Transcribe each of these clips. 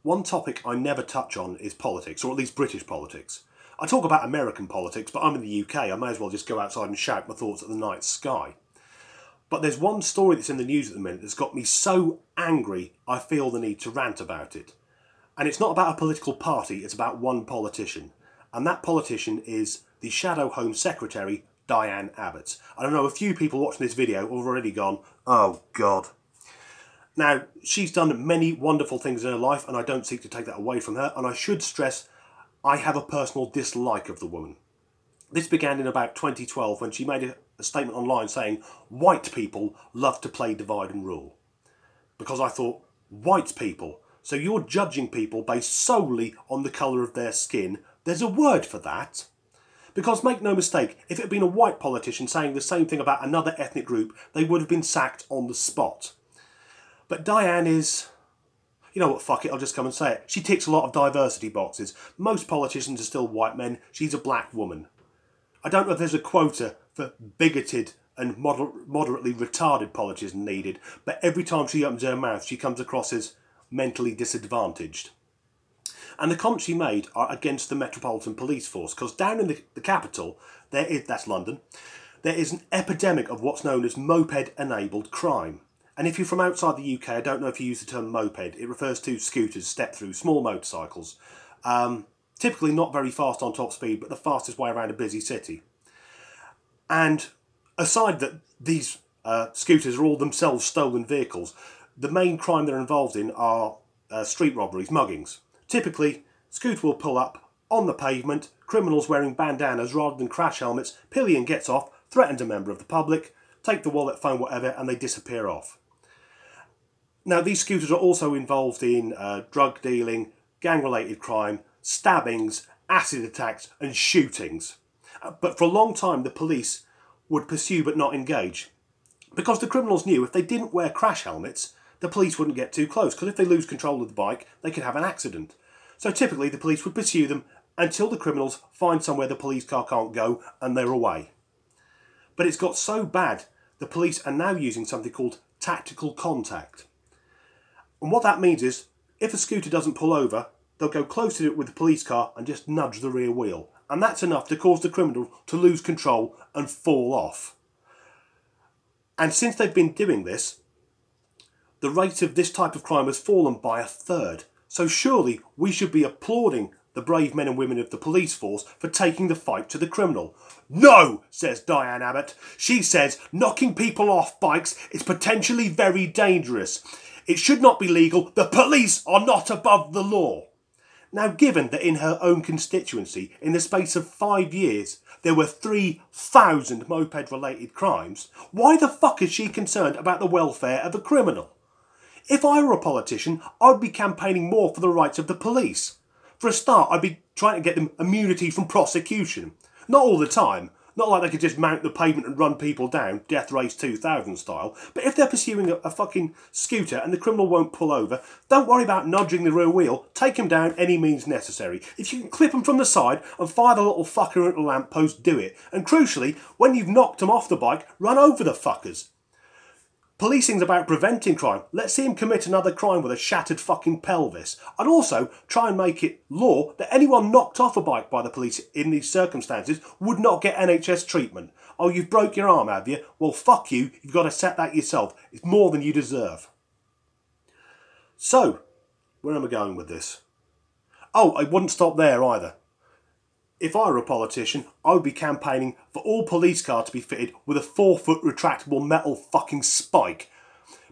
One topic I never touch on is politics, or at least British politics. I talk about American politics, but I'm in the UK, I may as well just go outside and shout my thoughts at the night sky. But there's one story that's in the news at the minute that's got me so angry I feel the need to rant about it. And it's not about a political party, it's about one politician. And that politician is the Shadow Home Secretary, Diane Abbott. I know a few people watching this video have already gone, oh God. Now, she's done many wonderful things in her life, and I don't seek to take that away from her, and I should stress I have a personal dislike of the woman. This began in about 2012 when she made a statement online saying, white people love to play divide and rule. Because I thought, white people, so you're judging people based solely on the colour of their skin. There's a word for that. Because make no mistake, if it had been a white politician saying the same thing about another ethnic group, they would have been sacked on the spot. But Diane is, you know what, fuck it, I'll just come and say it. She ticks a lot of diversity boxes. Most politicians are still white men. She's a black woman. I don't know if there's a quota for bigoted and moderately retarded politicians needed, but every time she opens her mouth, she comes across as mentally disadvantaged. And the comments she made are against the Metropolitan Police Force, because down in the capital, that's London, there is an epidemic of what's known as moped-enabled crime. And if you're from outside the UK, I don't know if you use the term moped, it refers to scooters, step-through, small motorcycles. Typically not very fast on top speed, but the fastest way around a busy city. And aside that these scooters are all themselves stolen vehicles, the main crime they're involved in are street robberies, muggings. Typically, scooter will pull up on the pavement, criminals wearing bandanas rather than crash helmets, pillion gets off, threatens a member of the public, take the wallet, phone, whatever, and they disappear off. Now, these scooters are also involved in drug dealing, gang-related crime, stabbings, acid attacks and shootings. But for a long time, the police would pursue but not engage. Because the criminals knew if they didn't wear crash helmets, the police wouldn't get too close, because if they lose control of the bike, they could have an accident. So typically, the police would pursue them until the criminals find somewhere the police car can't go and they're away. But it's got so bad, the police are now using something called tactical contact. And what that means is, if a scooter doesn't pull over, they'll go close to it with the police car and just nudge the rear wheel. And that's enough to cause the criminal to lose control and fall off. And since they've been doing this, the rate of this type of crime has fallen by 1/3. So surely we should be applauding the brave men and women of the police force for taking the fight to the criminal. No, says Diane Abbott. She says knocking people off bikes is potentially very dangerous. It should not be legal. The police are not above the law. Now, given that in her own constituency, in the space of 5 years, there were 3,000 moped-related crimes, why the fuck is she concerned about the welfare of a criminal? If I were a politician, I'd be campaigning more for the rights of the police. For a start, I'd be trying to get them immunity from prosecution. Not all the time. Not like they could just mount the pavement and run people down, Death Race 2000 style. But if they're pursuing a fucking scooter and the criminal won't pull over, don't worry about nudging the rear wheel. Take him down any means necessary. If you can clip him from the side and fire the little fucker at the lamppost, do it. And crucially, when you've knocked him off the bike, run over the fuckers. Policing's about preventing crime. Let's see him commit another crime with a shattered fucking pelvis. I'd also try and make it law that anyone knocked off a bike by the police in these circumstances would not get NHS treatment. Oh, you've broke your arm, have you? Well, fuck you. You've got to set that yourself. It's more than you deserve. So, where am I going with this? Oh, I wouldn't stop there either. If I were a politician, I would be campaigning for all police cars to be fitted with a 4-foot retractable metal fucking spike.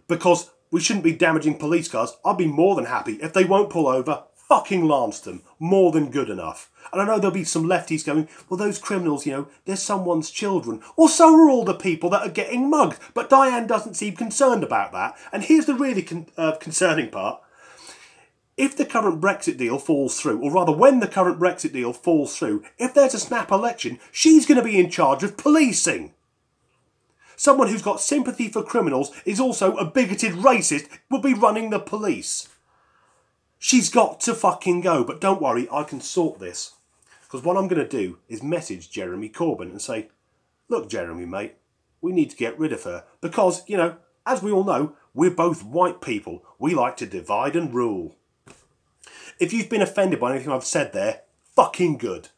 Because we shouldn't be damaging police cars. I'd be more than happy if they won't pull over. Fucking lance them. More than good enough. And I know there'll be some lefties going, well, those criminals, you know, they're someone's children. Well, so are all the people that are getting mugged. But Diane doesn't seem concerned about that. And here's the really concerning part. If the current Brexit deal falls through, or rather when the current Brexit deal falls through, if there's a snap election, she's going to be in charge of policing. Someone who's got sympathy for criminals is also a bigoted racist will be running the police. She's got to fucking go, but don't worry, I can sort this. Because what I'm going to do is message Jeremy Corbyn and say, look, Jeremy, mate, we need to get rid of her. Because, you know, as we all know, we're both white people. We like to divide and rule. If you've been offended by anything I've said there, fucking good.